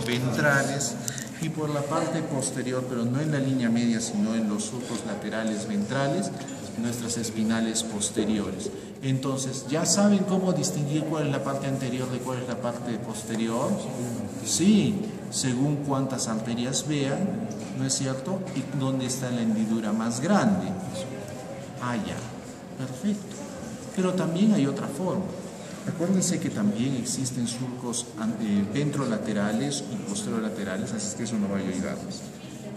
ventrales y por la parte posterior, pero no en la línea media, sino en los surcos laterales ventrales, nuestras espinales posteriores. Entonces, ¿ya saben cómo distinguir cuál es la parte anterior de cuál es la parte posterior? Sí, según cuántas arterias vean, ¿no es cierto? Y dónde está la hendidura más grande. Ah, ya, perfecto. Pero también hay otra forma. Acuérdense que también existen surcos ventrolaterales y posterolaterales, así es que eso no va a ayudarles.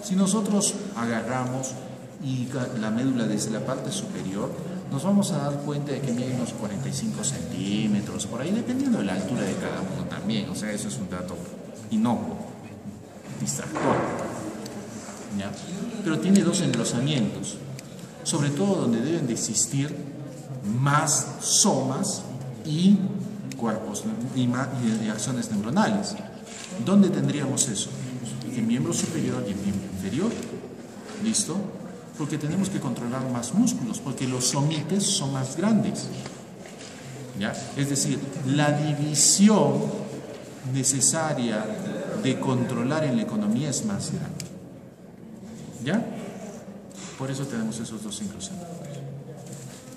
Si nosotros agarramos y la médula desde la parte superior, nos vamos a dar cuenta de que mide unos 45 centímetros, por ahí, dependiendo de la altura de cada uno también. O sea, eso es un dato inocuo, distractor, ¿ya? Pero tiene dos engrosamientos, sobre todo donde deben de existir más somas y cuerpos y acciones neuronales. ¿Dónde tendríamos eso? En miembro superior y en miembro inferior. ¿Listo? Porque tenemos que controlar más músculos, porque los somites son más grandes. ¿Ya? Es decir, la división necesaria de controlar en la economía es más grande. ¿Ya? Por eso tenemos esos dos engrosamientos.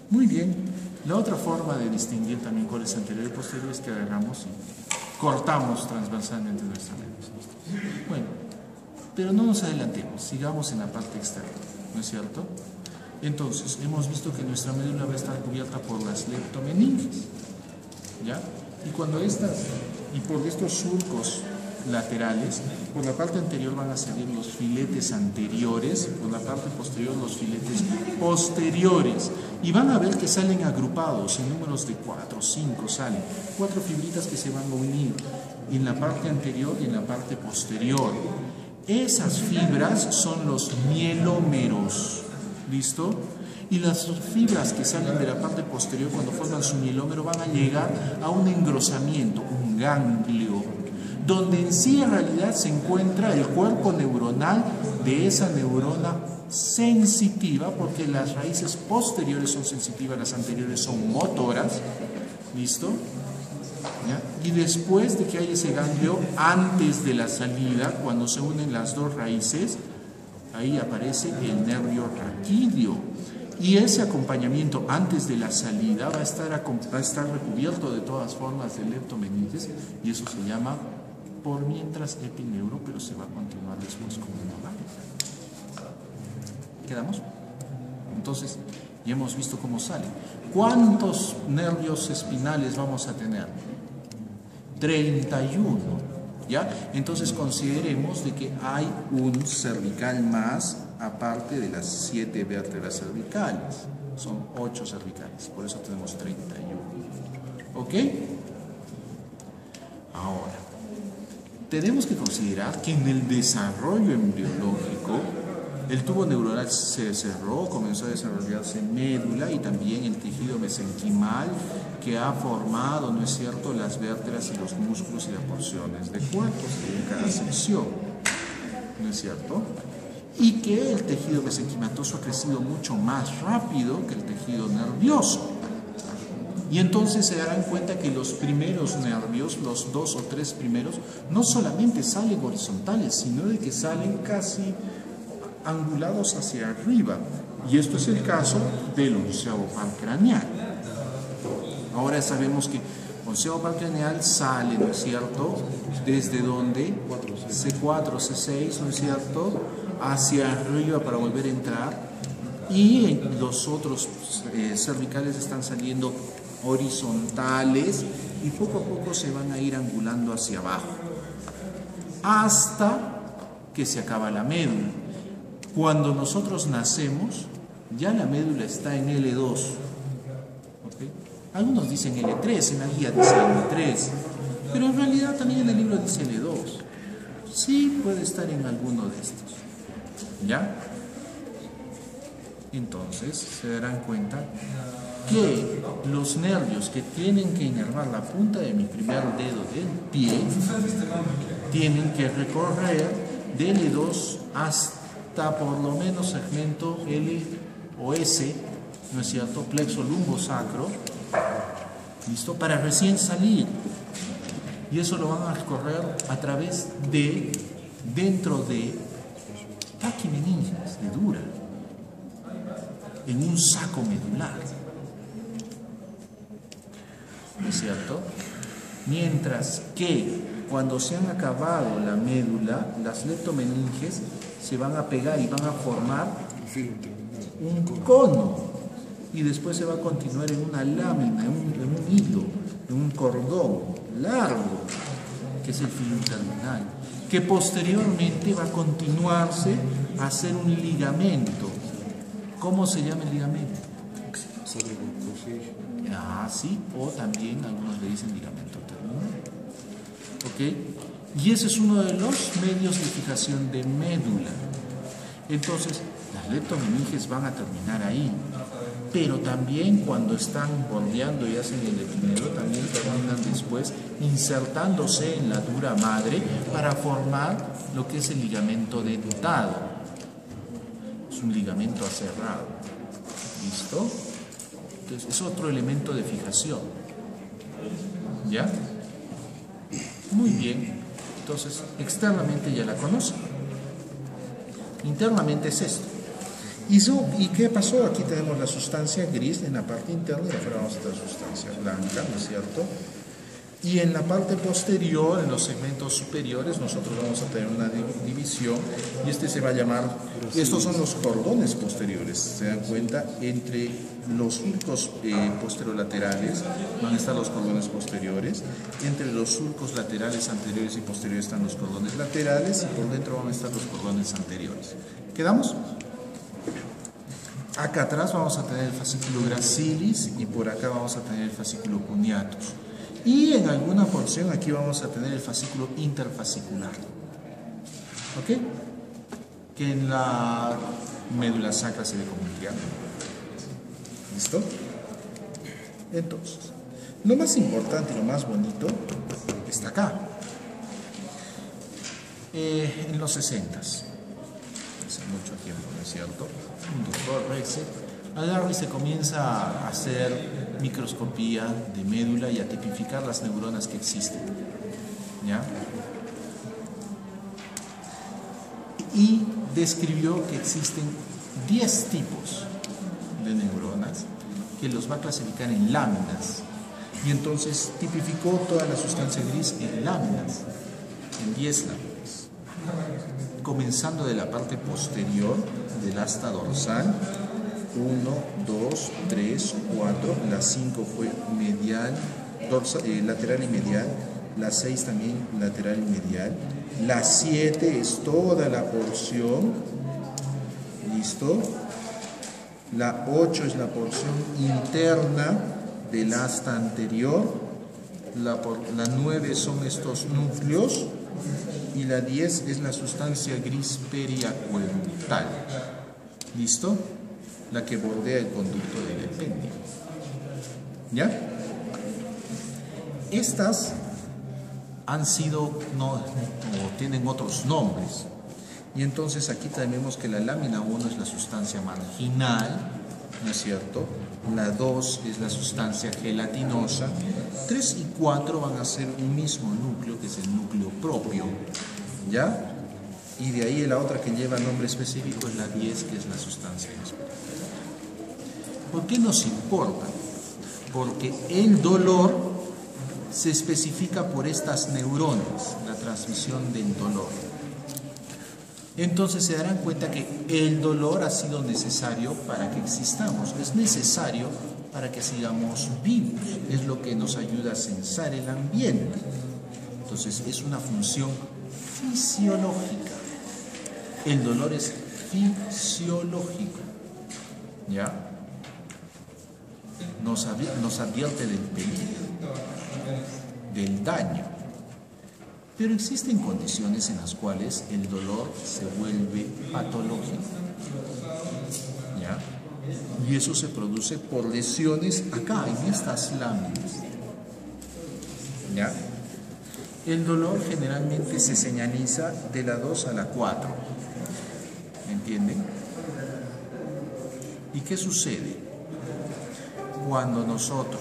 Muy bien. La otra forma de distinguir también cuál es anterior y posterior es que agarramos y cortamos transversalmente nuestra médula. Bueno, pero no nos adelantemos, sigamos en la parte externa, ¿no es cierto? Entonces, hemos visto que nuestra médula va a estar cubierta por las leptomeninges, ¿ya? Y cuando y por estos surcos laterales, por la parte anterior van a salir los filetes anteriores, por la parte posterior los filetes posteriores, y van a ver que salen agrupados en números de 4, 5 salen, 4 fibritas que se van a unir en la parte anterior y en la parte posterior. Esas fibras son los mielómeros, ¿listo? Y las fibras que salen de la parte posterior cuando forman su mielómero van a llegar a un engrosamiento, un ganglio, donde en sí en realidad se encuentra el cuerpo neuronal de esa neurona sensitiva, porque las raíces posteriores son sensitivas, las anteriores son motoras, ¿listo? ¿Ya? Y después de que hay ese ganglio, antes de la salida, cuando se unen las dos raíces, ahí aparece el nervio raquídeo. Y ese acompañamiento antes de la salida va a estar recubierto de todas formas de leptomeninges, y eso se llama por mientras epineuro, pero se va a continuar después como neural. ¿Quedamos? Entonces, ya hemos visto cómo sale. ¿Cuántos nervios espinales vamos a tener? 31, ¿ya? Entonces consideremos de que hay un cervical más, aparte de las 7 vértebras cervicales. Son 8 cervicales, por eso tenemos 31. ¿Ok? Ahora, tenemos que considerar que en el desarrollo embriológico, el tubo neuronal se cerró, comenzó a desarrollarse médula y también el tejido mesenquimal que ha formado, ¿no es cierto?, las vértebras y los músculos y las porciones de cuerpos en cada sección, ¿no es cierto? Y que el tejido mesenquimatoso ha crecido mucho más rápido que el tejido nervioso. Y entonces se darán cuenta que los primeros nervios, los 2 o 3 primeros, no solamente salen horizontales, sino de que salen casi angulados hacia arriba. Y esto es el caso del onceavo par craneal. Ahora sabemos que onceavo par craneal sale, ¿no es cierto?, desde donde C4, C6, ¿no es cierto?, hacia arriba para volver a entrar, y los otros cervicales están saliendo horizontales y poco a poco se van a ir angulando hacia abajo hasta que se acaba la médula. Cuando nosotros nacemos, ya la médula está en L2. ¿Okay? Algunos dicen L3, en la guía dice L3, pero en realidad también en el libro dice L2. Sí puede estar en alguno de estos. ¿Ya? Entonces se darán cuenta que los nervios que tienen que inervar la punta de mi primer dedo del pie tienen que recorrer de L2 hasta por lo menos segmento L o S, ¿no es cierto?, plexo lumbosacro, ¿listo?, para recién salir. y eso lo van a recorrer a través de, dentro de taquimeninges, de dura, en un saco medular, ¿no es cierto? Mientras que cuando se han acabado la médula, las leptomeninges se van a pegar y van a formar un cono, y después se va a continuar en una lámina, en un hilo, en un cordón largo, que es el filo terminal, que posteriormente va a continuarse a hacer un ligamento. ¿Cómo se llama el ligamento? Ah, sí, o también algunos le dicen ligamento terminal. ¿Ok? Y ese es uno de los medios de fijación de médula. Entonces, las leptomeninges van a terminar ahí, pero también cuando están bordeando y hacen el epinero, también terminan después insertándose en la dura madre para formar lo que es el ligamento dentado. Es un ligamento aserrado. ¿Listo? Entonces, es otro elemento de fijación. ¿Ya? Muy bien. Entonces, externamente ya la conocen. Internamente es esto. ¿Y qué pasó? Aquí tenemos la sustancia gris en la parte interna y afuera vamos a tener sustancia blanca, ¿no es cierto? Y en la parte posterior, en los segmentos superiores, nosotros vamos a tener una división y este se va a llamar, estos son los cordones posteriores, ¿se dan cuenta? Entre los surcos posterolaterales van a estar los cordones posteriores, entre los surcos laterales anteriores y posteriores están los cordones laterales y por dentro van a estar los cordones anteriores. ¿Quedamos? Acá atrás vamos a tener el fascículo gracilis y por acá vamos a tener el fascículo cuneatus. Y en alguna porción aquí vamos a tener el fascículo interfascicular. ¿Ok? Que en la médula sacra se ve como un triángulo. ¿Listo? Entonces, lo más importante y lo más bonito está acá. En los 60s. Hace mucho tiempo, ¿no es cierto? Un doctor Rexet agarra y se comienza a hacer microscopía de médula y a tipificar las neuronas que existen, ¿ya? Y describió que existen 10 tipos de neuronas que los va a clasificar en láminas y entonces tipificó toda la sustancia gris en láminas, en 10 láminas, comenzando de la parte posterior del asta dorsal. 1, 2, 3, 4, la 5 fue medial, lateral y medial, la 6 también lateral y medial, la 7 es toda la porción, ¿listo? La 8 es la porción interna del asta anterior, la 9 son estos núcleos y la 10 es la sustancia gris periacueductal, ¿listo? La que bordea el conducto del ependio. ¿Ya? Estas han sido, o tienen otros nombres. Y entonces aquí tenemos que la lámina 1 es la sustancia marginal, ¿no es cierto? La 2 es la sustancia gelatinosa. 3 y 4 van a ser un mismo núcleo, que es el núcleo propio. ¿Ya? Y de ahí la otra que lleva nombre específico es la 10, que es la sustancia especial. ¿Por qué nos importa? Porque el dolor se especifica por estas neuronas, la transmisión del dolor. Entonces se darán cuenta que el dolor ha sido necesario para que existamos, es necesario para que sigamos vivos, es lo que nos ayuda a sensar el ambiente. Entonces es una función fisiológica. El dolor es fisiológico, ¿ya? Nos advierte del peligro, del daño. Pero existen condiciones en las cuales el dolor se vuelve patológico, ¿ya? Y eso se produce por lesiones acá, en estas láminas, ¿ya? El dolor generalmente se señaliza de la 2 a la 4, ¿me entienden? ¿Y qué sucede? Cuando nosotros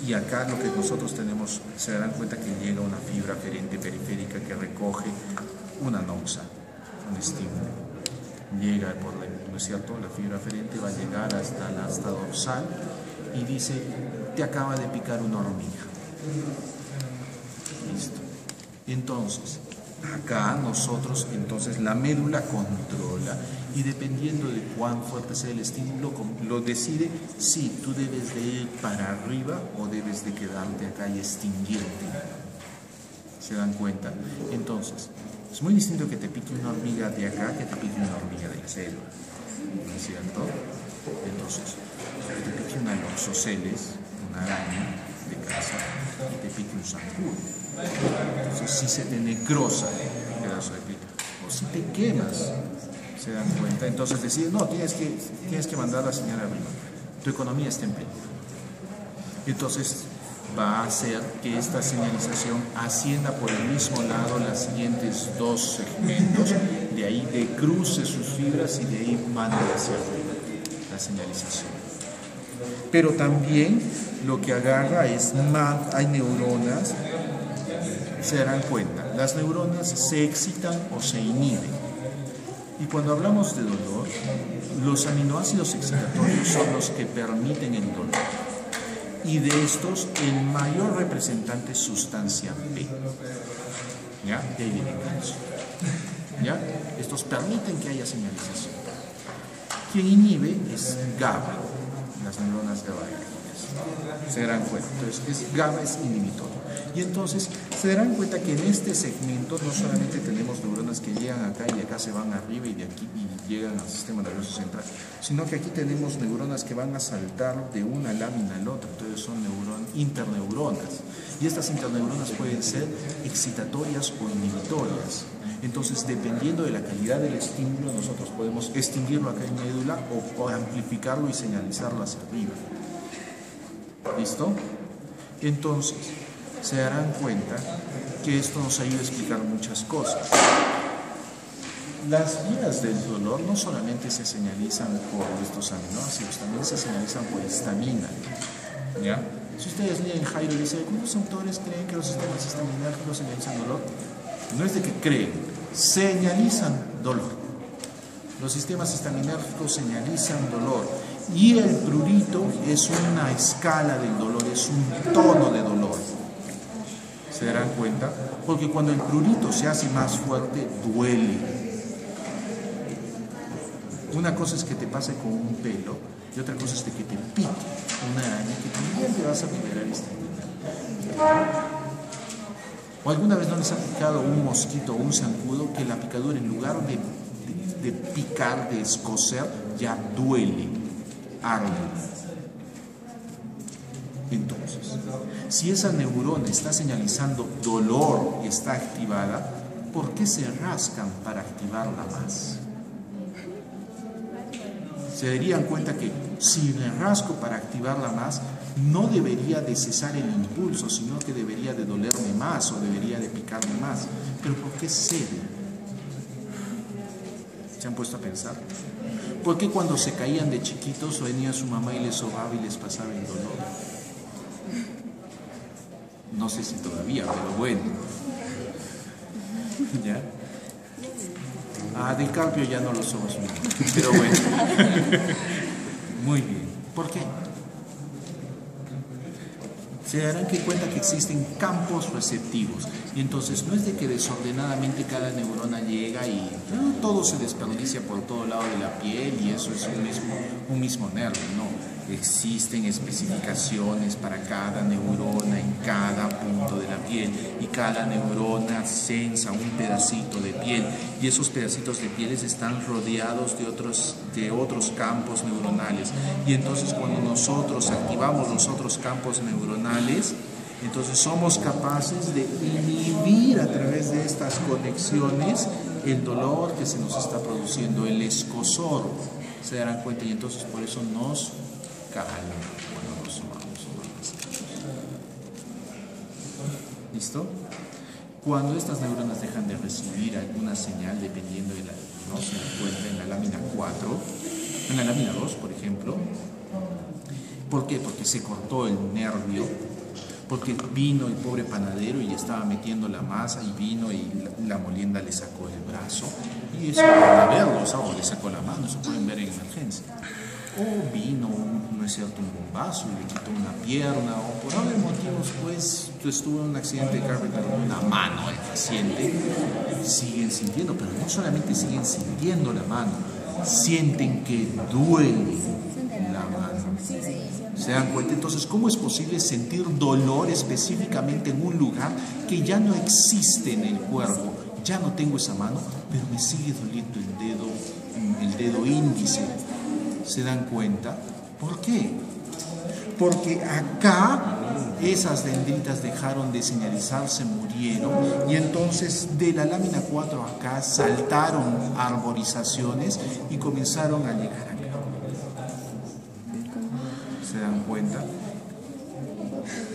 Y acá lo que nosotros tenemos, se darán cuenta que llega una fibra aferente periférica que recoge una noxa, un estímulo. Llega por la, ¿no es cierto? La fibra aferente va a llegar hasta la asta dorsal y dice, te acaba de picar una hormiga. Listo. Entonces, acá nosotros, entonces la médula controla y dependiendo de cuán fuerte sea el estímulo, lo decide si tú debes de ir para arriba o debes de quedarte acá y extinguirte. ¿Se dan cuenta? Entonces, es muy distinto que te pique una hormiga de acá que te pique una hormiga de la selva, ¿no es cierto? Entonces, que te pique una loxoceles, una araña de casa, y te pique un zancudo. Entonces, si se te necrosa el pedazo de piel, o si te quemas, se dan cuenta. Entonces deciden, no, tienes que mandar la señal arriba. Tu economía está en peligro. Entonces va a hacer que esta señalización ascienda por el mismo lado los siguientes dos segmentos, de ahí decruce sus fibras y de ahí mande hacia arriba la señalización. Pero también lo que agarra es, hay neuronas, se darán cuenta, las neuronas se excitan o se inhiben. Y cuando hablamos de dolor, los aminoácidos excitatorios son los que permiten el dolor. Y de estos, el mayor representante es sustancia B. ¿Ya? De ahí viene el calcio. ¿Ya? Estos permiten que haya señalización. Quien inhibe es GABA, las neuronas GABAérgicas. Se darán cuenta. Entonces, GABA es inhibitorio. Y entonces se darán cuenta que en este segmento no solamente tenemos neuronas que llegan acá y de acá se van arriba y de aquí y llegan al sistema nervioso central, sino que aquí tenemos neuronas que van a saltar de una lámina a la otra, entonces son interneuronas. Y estas interneuronas pueden ser excitatorias o inhibitorias. Entonces, dependiendo de la calidad del estímulo, nosotros podemos extinguirlo acá en médula o amplificarlo y señalizarlo hacia arriba. ¿Listo? Entonces, se darán cuenta que esto nos ayuda a explicar muchas cosas. Las vías del dolor no solamente se señalizan por estos aminoácidos, también se señalizan por histamina. ¿Ya? Si ustedes leen Jairo y dicen, ¿cuántos autores creen que los sistemas histaminérgicos señalizan dolor? No es de que creen, señalizan dolor. Los sistemas histaminérgicos señalizan dolor. Y el prurito es una escala del dolor, es un tono de dolor. ¿Se darán cuenta? Porque cuando el prurito se hace más fuerte, duele. Una cosa es que te pase con un pelo y otra cosa es que te pique una araña que también te vas a liberar histamina. ¿O alguna vez no les ha picado un mosquito o un zancudo que la picadura en lugar de picar, de escocer, ya duele, arde? Entonces, si esa neurona está señalizando dolor y está activada, ¿por qué se rascan para activarla más? Se darían cuenta que si me rasco para activarla más, no debería de cesar el impulso, sino que debería de dolerme más o debería de picarme más. ¿Pero por qué cede? ¿Se han puesto a pensar? ¿Por qué cuando se caían de chiquitos venía su mamá y les sobaba y les pasaba el dolor? No sé si todavía, pero bueno. ¿Ya? Ah, del Carpio ya no lo somos mucho, pero bueno. Muy bien. ¿Por qué? Se darán cuenta que existen campos receptivos. Y entonces no es de que desordenadamente cada neurona llega y todo se desperdicia por todo lado de la piel y eso es un mismo nervio. No. Existen especificaciones para cada neurona en cada punto de la piel y cada neurona sensa un pedacito de piel y esos pedacitos de pieles están rodeados de otros campos neuronales y entonces cuando nosotros activamos los otros campos neuronales, entonces somos capaces de inhibir a través de estas conexiones el dolor que se nos está produciendo, el escozor. Se darán cuenta y entonces por eso nos calma cuando nos sumamos. ¿Listo? Cuando estas neuronas dejan de recibir alguna señal, dependiendo de no se encuentra en la lámina 4, en la lámina 2, por ejemplo, ¿Por qué? Porque se cortó el nervio, porque vino el pobre panadero y estaba metiendo la masa y vino y la molienda le sacó el brazo. Y eso pueden verlo, o le sacó la mano, eso pueden ver en emergencia. O vino, no es cierto, un bombazo y le quitó una pierna, o por otros motivos, pues, estuvo en un accidente de carro y perdió una mano al paciente. Siguen sintiendo, pero no solamente siguen sintiendo la mano, sienten que duele la mano. ¿Se dan cuenta? Entonces, ¿cómo es posible sentir dolor específicamente en un lugar que ya no existe en el cuerpo? Ya no tengo esa mano, pero me sigue doliendo el dedo índice. ¿Se dan cuenta? ¿Por qué? Porque acá esas dendritas dejaron de señalizar, se murieron, y entonces de la lámina 4 acá saltaron arborizaciones y comenzaron a llegar acá. ¿Se dan cuenta?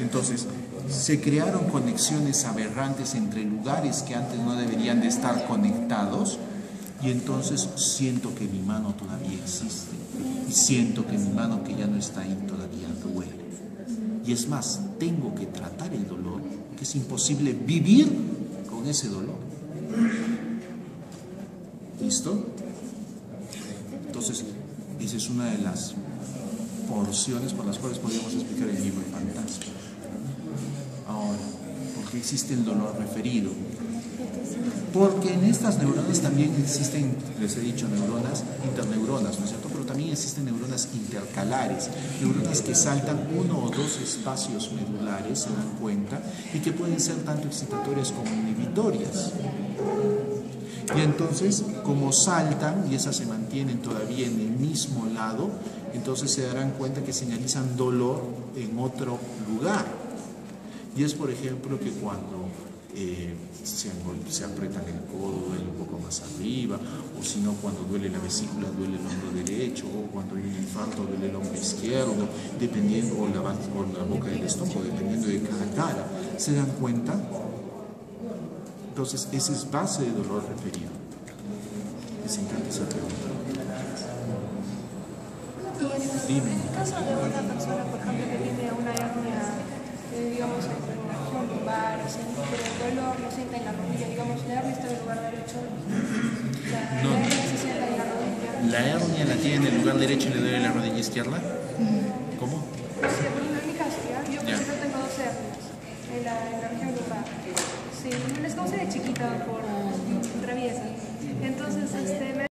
Entonces, se crearon conexiones aberrantes entre lugares que antes no deberían de estar conectados, y entonces siento que mi mano todavía existe, y siento que mi mano que ya no está ahí todavía duele. Y es más, tengo que tratar el dolor, que es imposible vivir con ese dolor. ¿Listo? Entonces, esa es una de las porciones por las cuales podríamos explicar el libro fantasma. Ahora, ¿por qué existe el dolor referido? Porque en estas neuronas también existen, les he dicho, neuronas, interneuronas, ¿no es cierto? Pero también existen neuronas intercalares, neuronas que saltan 1 o 2 espacios medulares, se dan cuenta, y que pueden ser tanto excitatorias como inhibitorias. Y entonces, como saltan y esas se mantienen todavía en el mismo lado, entonces se darán cuenta que señalizan dolor en otro lugar. Y es, por ejemplo, que cuando se aprietan el codo, duele un poco más arriba, o si no, cuando duele la vesícula, duele el hombro derecho, o cuando hay un infarto, duele el hombro izquierdo, dependiendo, o la boca del estómago, dependiendo de cada cara. ¿Se dan cuenta? Entonces, esa es base de dolor referido. Les encanta esa pregunta. Dime. En el caso de una persona, por ejemplo, que tiene una hernia, digamos, en la región lumbar, pero el dolor lo siente en la rodilla, digamos, la hernia está en el lugar derecho, la hernia se siente en la rodilla. ¿La hernia la tiene en el lugar derecho y le duele la rodilla izquierda? ¿Cómo? Sí, en mi caso, ¿ya? Yo, por ejemplo, tengo 2 hernias en la región lumbar. Sí, les causé de chiquita por traviesa. Entonces,